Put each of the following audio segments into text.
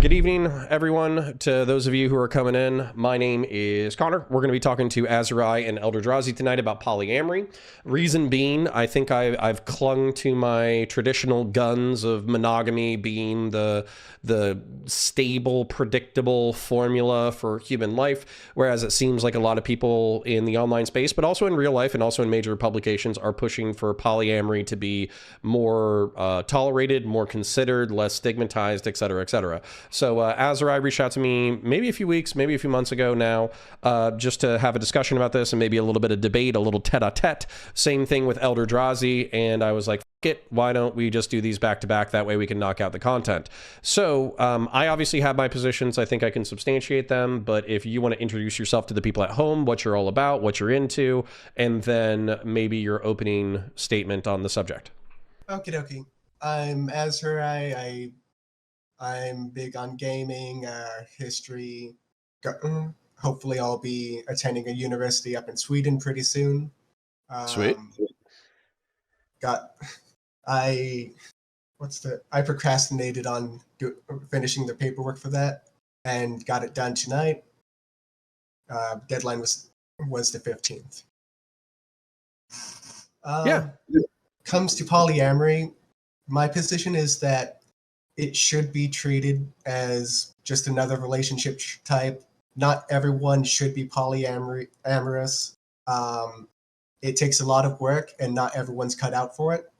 Good evening, everyone. To those of you who are coming in, my name is Connor. We're going to be talking to Azurai and Eldrazi tonight about polyamory. Reason being, I think I've clung to my traditional guns of monogamy being the stable, predictable formula for human life, whereas it seems like a lot of people in the online space, but also in real life and also in major publications, are pushing for polyamory to be more tolerated, more considered, less stigmatized, et cetera, et cetera. So Azurai reached out to me maybe a few weeks, maybe a few months ago now, just to have a discussion about this and maybe a little bit of debate, a little tete-a-tete. Same thing with Eldrazi, and I was like, it, why don't we just do these back to back? That way we can knock out the content. So I obviously have my positions. I think I can substantiate them, but if you want to introduce yourself to the people at home, what you're all about, what you're into, and then maybe your opening statement on the subject. Okie dokie. I'm Azurai. I'm big on gaming, history. Hopefully I'll be attending a university up in Sweden pretty soon. Sweet. I procrastinated on finishing the paperwork for that and got it done tonight. Deadline was the 15th. Comes to polyamory, my position is that it should be treated as just another relationship type. Not everyone should be polyamorous. It takes a lot of work, and not everyone's cut out for it.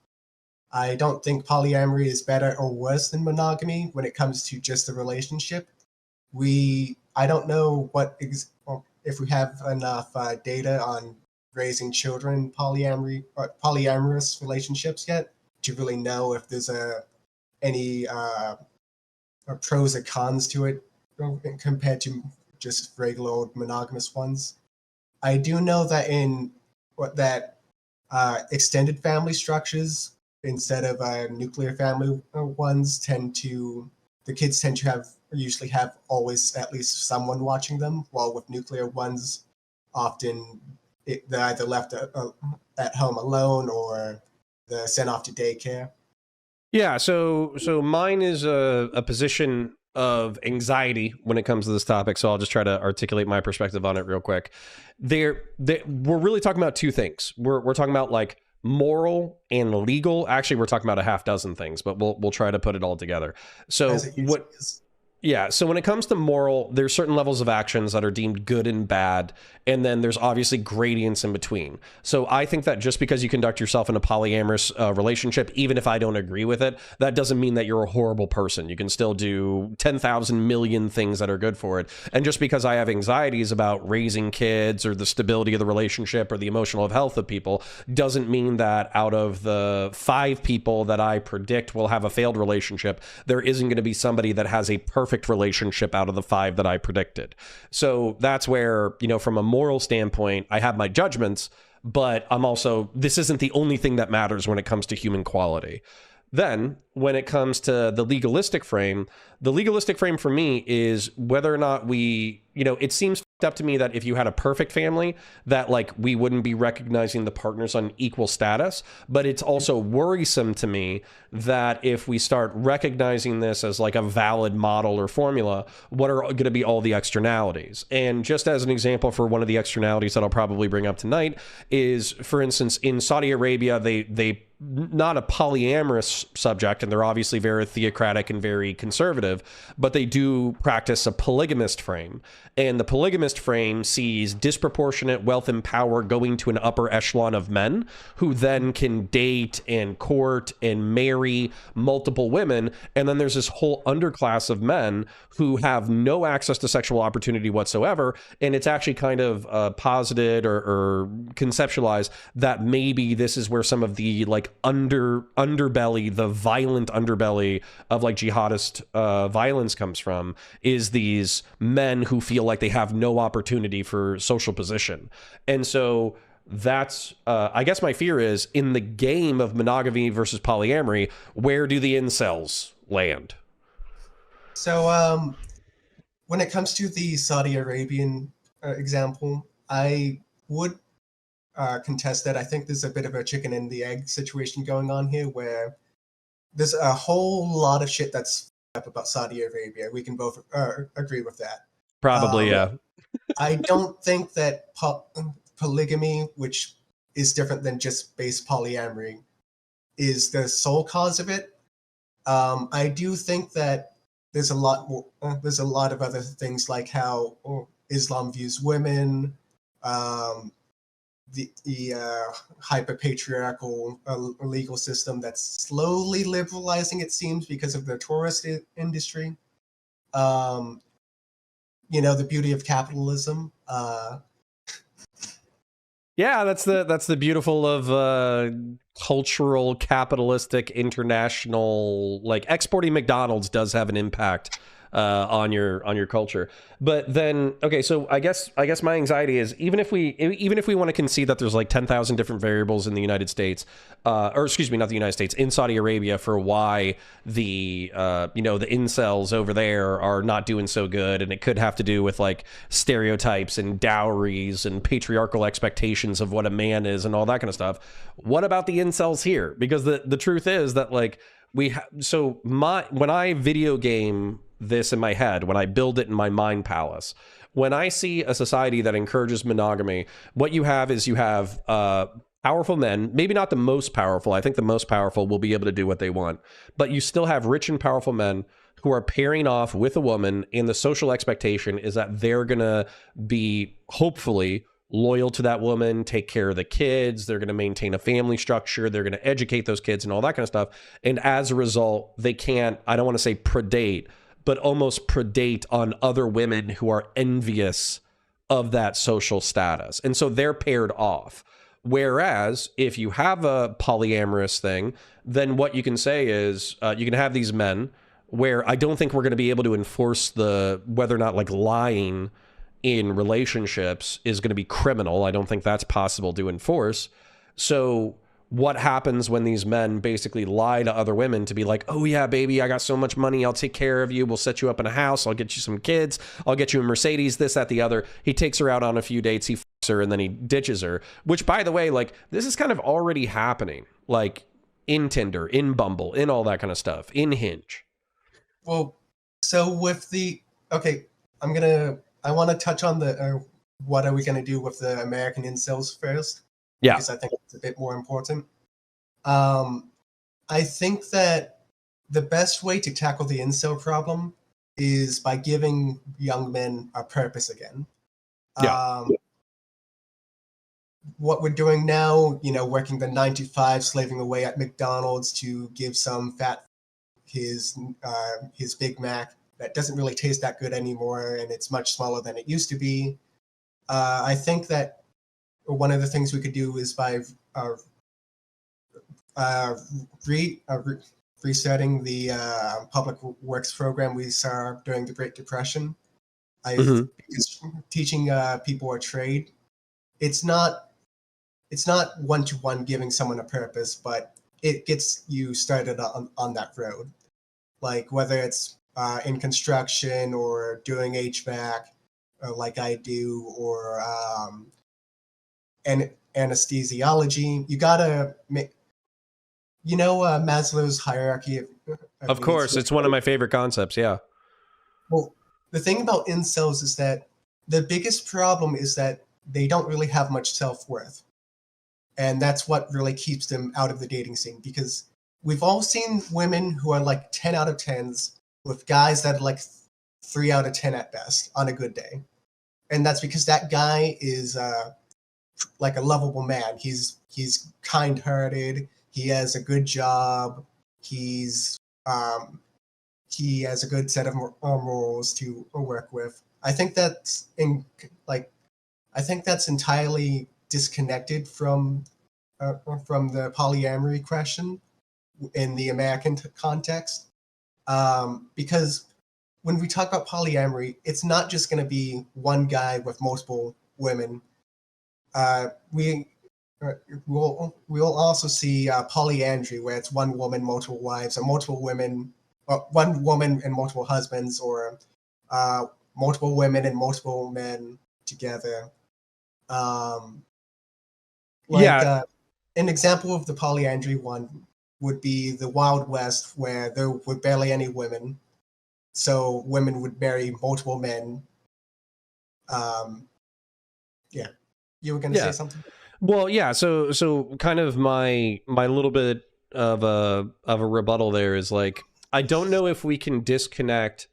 I don't think polyamory is better or worse than monogamy when it comes to just the relationship. I don't know if we have enough data on raising children polyamorous relationships yet to really know if there's any pros and cons to it compared to just regular old monogamous ones. I do know that extended family structures instead of nuclear family ones the kids tend to usually have always at least someone watching them, while with nuclear ones often they're either left at home alone or they're sent off to daycare. Yeah, so mine is a position of anxiety when it comes to this topic, so I'll just try to articulate my perspective on it real quick. We're really talking about two things. We're talking about like moral and legal. Actually, we're talking about a half dozen things, but we'll try to put it all together. So what? Yeah, so when it comes to moral, there's certain levels of actions that are deemed good and bad, and then there's obviously gradients in between. So I think that just because you conduct yourself in a polyamorous relationship, even if I don't agree with it, that doesn't mean that you're a horrible person. You can still do 10,000 million things that are good for it. And just because I have anxieties about raising kids or the stability of the relationship or the emotional health of people doesn't mean that out of the 5 people that I predict will have a failed relationship, there isn't going to be somebody that has a perfect relationship out of the 5 that I predicted. So that's where, from a moral standpoint, I have my judgments, but this isn't the only thing that matters when it comes to human quality. Then when it comes to the legalistic frame for me is whether or not it seems up to me that if you had a perfect family, that like we wouldn't be recognizing the partners on equal status. But it's also worrisome to me that if we start recognizing this as like a valid model or formula, what are going to be all the externalities? And just as an example for one of the externalities that I'll probably bring up tonight is, for instance, in Saudi Arabia, they not a polyamorous subject, and they're obviously very theocratic and very conservative, but they do practice a polygamist frame. And the polygamist frame sees disproportionate wealth and power going to an upper echelon of men who then can date and court and marry multiple women. And then there's this whole underclass of men who have no access to sexual opportunity whatsoever. And it's actually kind of posited or conceptualized that maybe this is where some of the like underbelly, the violent underbelly of like jihadist violence comes from, is these men who feel like they have no opportunity for social position. And so that's I guess my fear is, in the game of monogamy versus polyamory, where do the incels land? So when it comes to the Saudi Arabian example, I would contest that. I think there's a bit of a chicken and the egg situation going on here, where there's a whole lot of shit that's about Saudi Arabia. We can both agree with that. Probably, yeah. I don't think that polygamy, which is different than just base polyamory, is the sole cause of it. I do think that there's a lot more. There's a lot of other things like how Islam views women, the hyper patriarchal legal system that's slowly liberalizing, it seems, because of the tourist industry. The beauty of capitalism. Yeah, that's the beautiful of cultural, capitalistic, international, like exporting McDonald's does have an impact on your culture. But then, okay, so I guess my anxiety is even if we want to concede that there's like 10,000 different variables in the United States, or excuse me, not the United States, in Saudi Arabia for why the the incels over there are not doing so good, and it could have to do with like stereotypes and dowries and patriarchal expectations of what a man is and all that kind of stuff. What about the incels here? Because the truth is that like when I video game this in my head, when I build it in my mind palace, when I see a society that encourages monogamy, what you have is powerful men, maybe not the most powerful. I think the most powerful will be able to do what they want, but you still have rich and powerful men who are pairing off with a woman, and the social expectation is that they're gonna be hopefully loyal to that woman, take care of the kids, they're going to maintain a family structure, they're going to educate those kids and all that kind of stuff. And as a result, they can't, I don't want to say predate, but almost predate on other women who are envious of that social status. And so they're paired off. Whereas if you have a polyamorous thing, then what you can say is you can have these men where I don't think we're going to be able to enforce whether or not like lying in relationships is going to be criminal. I don't think that's possible to enforce. So what happens when these men basically lie to other women to be like, oh yeah, baby, I got so much money, I'll take care of you, we'll set you up in a house, I'll get you some kids, I'll get you a Mercedes, this, that, the other. He takes her out on a few dates, he fucks her, and then he ditches her. Which, by the way, like, this is kind of already happening, like in Tinder, in Bumble, in all that kind of stuff, in Hinge. Well, so with I want to touch on what are we going to do with the American incels first? Yeah. Because I think it's a bit more important. I think that the best way to tackle the incel problem is by giving young men a purpose again. Yeah. What we're doing now, working the 9 to 5, slaving away at McDonald's to give some fat his Big Mac that doesn't really taste that good anymore, and it's much smaller than it used to be. I think that one of the things we could do is by resetting the public works program we saw during the Great Depression. Because teaching people a trade, it's not one-to-one giving someone a purpose, but it gets you started on that road. Like whether it's in construction or doing HVAC, like I do, or anesthesiology. You gotta make, Maslow's hierarchy of course, it's one of my favorite concepts. Yeah. Well, the thing about incels is that the biggest problem is that they don't really have much self-worth, and that's what really keeps them out of the dating scene. Because we've all seen women who are like 10 out of 10s with guys that are like 3 out of 10 at best on a good day. And that's because that guy is like a lovable man. He's kind-hearted. He has a good job. He has a good set of morals to work with. I think that's entirely disconnected from the polyamory question in the American context. Because when we talk about polyamory, it's not just going to be one guy with multiple women. We'll also see polyandry, where it's one woman, multiple wives, or multiple women, one woman and multiple husbands, or multiple women and multiple men together. An example of the polyandry one would be the Wild West, where there were barely any women. so women would marry multiple men. Yeah, you were going to say Yeah. something? Well, yeah. So kind of my little bit of a rebuttal there is like, I don't know if we can disconnect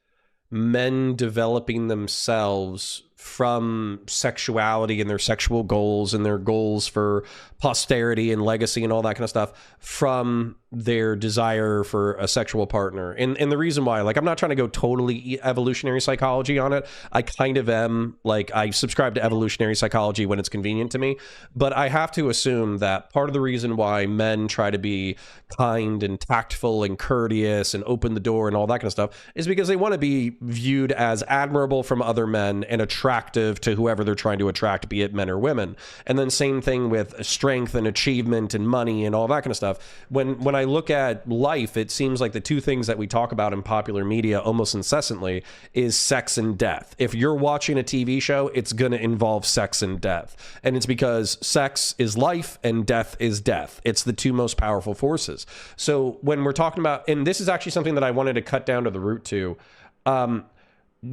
men developing themselves from sexuality and their sexual goals and their goals for posterity and legacy and all that kind of stuff from their desire for a sexual partner. And the reason why, like, I'm not trying to go totally evolutionary psychology on it. I kind of am. Like, I subscribe to evolutionary psychology when it's convenient to me, but I have to assume that part of the reason why men try to be kind and tactful and courteous and open the door and all that kind of stuff is because they want to be viewed as admirable from other men and attractive to whoever they're trying to attract, be it men or women. And then same thing with strength and achievement and money and all that kind of stuff. When I look at life, it seems like the two things that we talk about in popular media almost incessantly is sex and death. If you're watching a TV show, it's going to involve sex and death. And it's because sex is life and death is death. It's the two most powerful forces. So when we're talking about, and this is actually something that I wanted to cut down to the root to,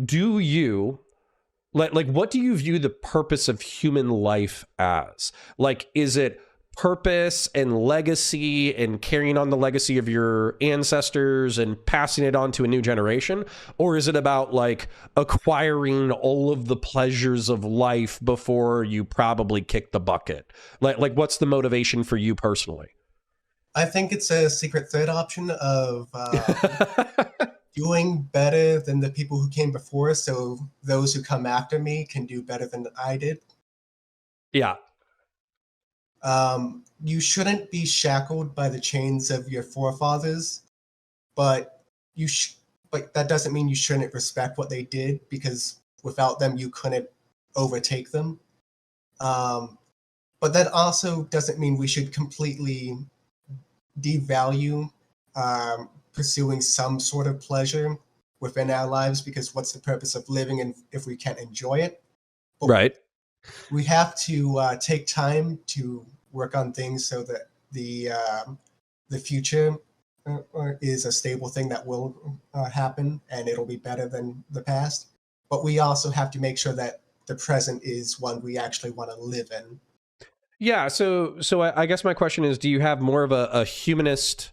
do you like what do you view the purpose of human life as? Like, is it purpose and legacy and carrying on the legacy of your ancestors and passing it on to a new generation? Or is it about like acquiring all of the pleasures of life before you probably kick the bucket? Like what's the motivation for you personally? I think it's a secret third option of doing better than the people who came before, so those who come after me can do better than I did. Yeah. You shouldn't be shackled by the chains of your forefathers, but but that doesn't mean you shouldn't respect what they did, because without them you couldn't overtake them. But that also doesn't mean we should completely devalue pursuing some sort of pleasure within our lives, because what's the purpose of living if we can't enjoy it? But Right. we have to take time to work on things so that the future is a stable thing that will happen, and it'll be better than the past. But we also have to make sure that the present is one we actually want to live in. Yeah, so I guess my question is, do you have more of a humanist,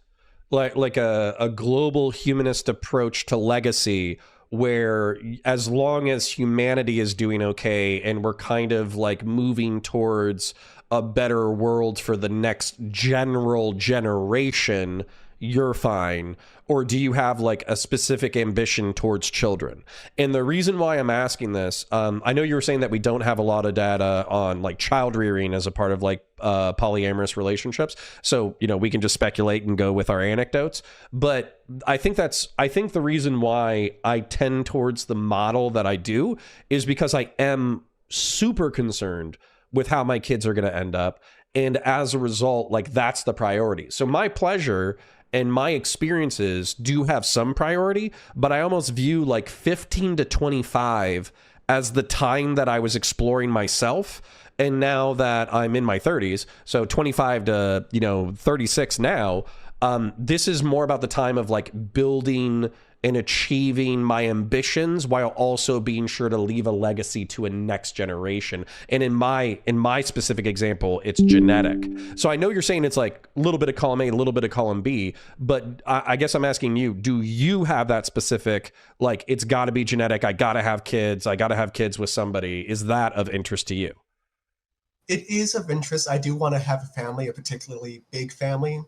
like a global humanist approach to legacy, where as long as humanity is doing okay and we're kind of like moving towards a better world for the next general generation, you're fine? Or do you have like a specific ambition towards children? And the reason why I'm asking this, I know you were saying that we don't have a lot of data on like child rearing as a part of like polyamorous relationships. So, you know, we can just speculate and go with our anecdotes. But I think the reason why I tend towards the model that I do is because I am super concerned with how my kids are going to end up. And as a result, like that's the priority. So my pleasure and my experiences do have some priority, but I almost view like 15 to 25 as the time that I was exploring myself. And now that I'm in my 30s, so 25 to, 36 now, this is more about the time of like building and achieving my ambitions while also being sure to leave a legacy to a next generation. And in my specific example, it's genetic. So I know you're saying it's like a little bit of column A, a little bit of column B, but I guess I'm asking you, do you have that specific, like, it's got to be genetic, I got to have kids with somebody? Is that of interest to you? It is of interest. I do want to have a family, a particularly big family,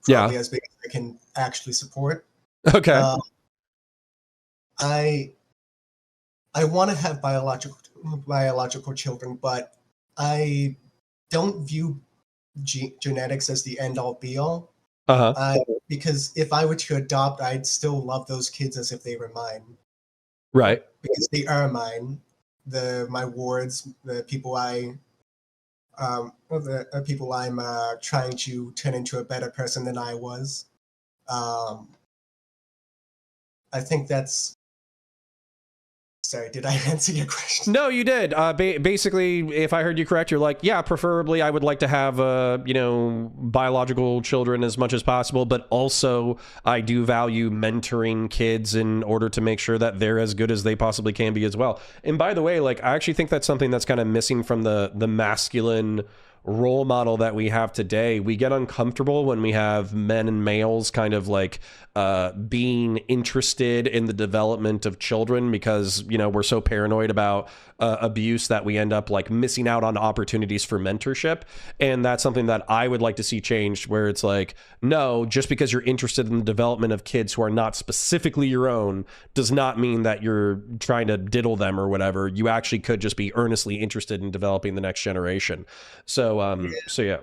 Yeah. probably as big as I can actually support. Okay. I want to have biological children, but I don't view genetics as the end all be all. Uh-huh. Because if I were to adopt, I'd still love those kids as if they were mine. Right. Because they are mine. My wards, the people I'm trying to turn into a better person than I was. I think that's Sorry, did I answer your question? No, you did. Basically, if I heard you correct, you're like, yeah, preferably I would like to have, biological children as much as possible, but also I do value mentoring kids in order to make sure that they're as good as they possibly can be as well. And by the way, like, I actually think that's something that's kind of missing from the masculine role model that we have today. We get uncomfortable when we have men and males kind of like being interested in the development of children because, we're so paranoid about abuse that we end up like missing out on opportunities for mentorship. And that's something that I would like to see changed, where it's like, no, just because you're interested in the development of kids who are not specifically your own does not mean that you're trying to diddle them or whatever. You actually could just be earnestly interested in developing the next generation. So yeah.